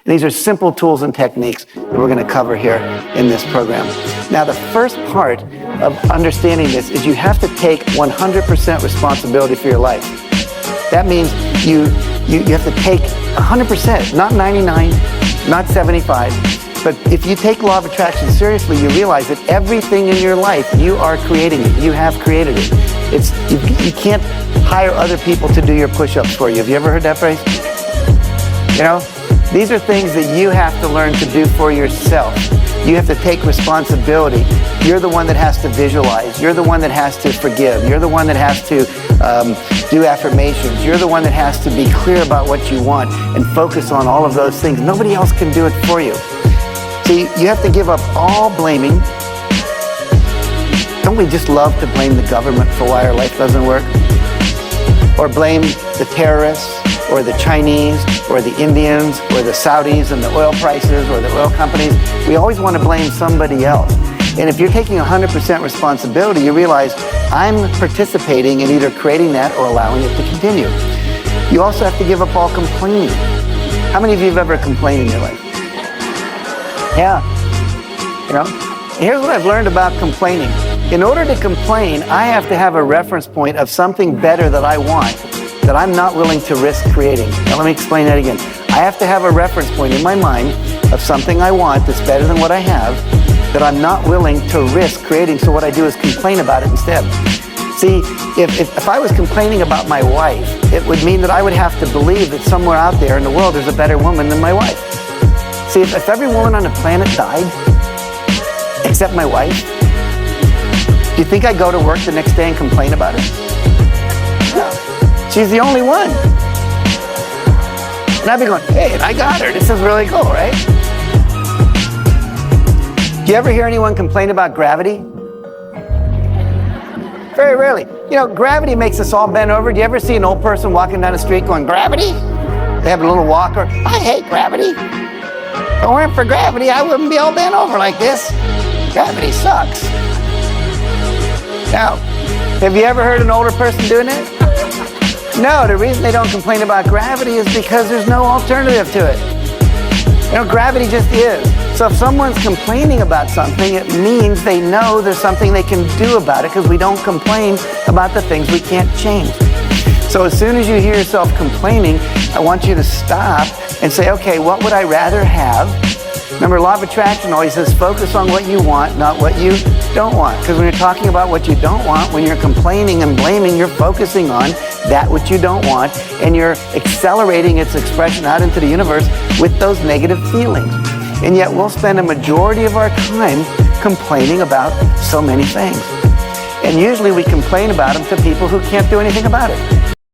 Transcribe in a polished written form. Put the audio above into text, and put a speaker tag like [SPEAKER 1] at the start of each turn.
[SPEAKER 1] And these are simple tools and techniques that we're going to cover here in this program. Now, the first part of understanding this is you have to take 100% responsibility for your life. That means you have to take 100%, not 99, not 75. But if you take law of attraction seriously, you realize that everything in your life, you are creating it. You have created it. You can't hire other people to do your push-ups for you. Have you ever heard that phrase? You know, these are things that you have to learn to do for yourself. You have to take responsibility. You're the one that has to visualize. You're the one that has to forgive. You're the one that has to do affirmations. You're the one that has to be clear about what you want and focus on all of those things. Nobody else can do it for you. See, you have to give up all blaming. Don't we just love to blame the government for why our life doesn't work? Or blame the terrorists, or the Chinese, or the Indians, or the Saudis and the oil prices, or the oil companies. We always want to blame somebody else. And if you're taking 100% responsibility, you realize I'm participating in either creating that or allowing it to continue. You also have to give up all complaining. How many of you have ever complained in your life? Yeah. You know, here's what I've learned about complaining. In order to complain, I have to have a reference point of something better that I want, that I'm not willing to risk creating. Now let me explain that again. I have to have a reference point in my mind of something I want that's better than what I have, that I'm not willing to risk creating, so what I do is complain about it instead. See, if I was complaining about my wife, it would mean that I would have to believe that somewhere out there in the world there's a better woman than my wife. See, if every woman on the planet died, except my wife, do you think I'd go to work the next day and complain about it? No. She's the only one. And I'd be going, hey, I got her. This is really cool, right? Do you ever hear anyone complain about gravity? Very rarely. You know, gravity makes us all bend over. Do you ever see an old person walking down the street going, gravity? They have a little walker. I hate gravity. If it weren't for gravity, I wouldn't be all bent over like this. Gravity sucks. Now, have you ever heard an older person doing it? No, the reason they don't complain about gravity is because there's no alternative to it. You know, gravity just is. So if someone's complaining about something, it means they know there's something they can do about it, because we don't complain about the things we can't change. So as soon as you hear yourself complaining, I want you to stop and say, okay, what would I rather have? Remember, law of attraction always says focus on what you want, not what you don't want. Because when you're talking about what you don't want, when you're complaining and blaming, you're focusing on that which you don't want, and you're accelerating its expression out into the universe with those negative feelings. And yet we'll spend a majority of our time complaining about so many things. And usually we complain about them to people who can't do anything about it.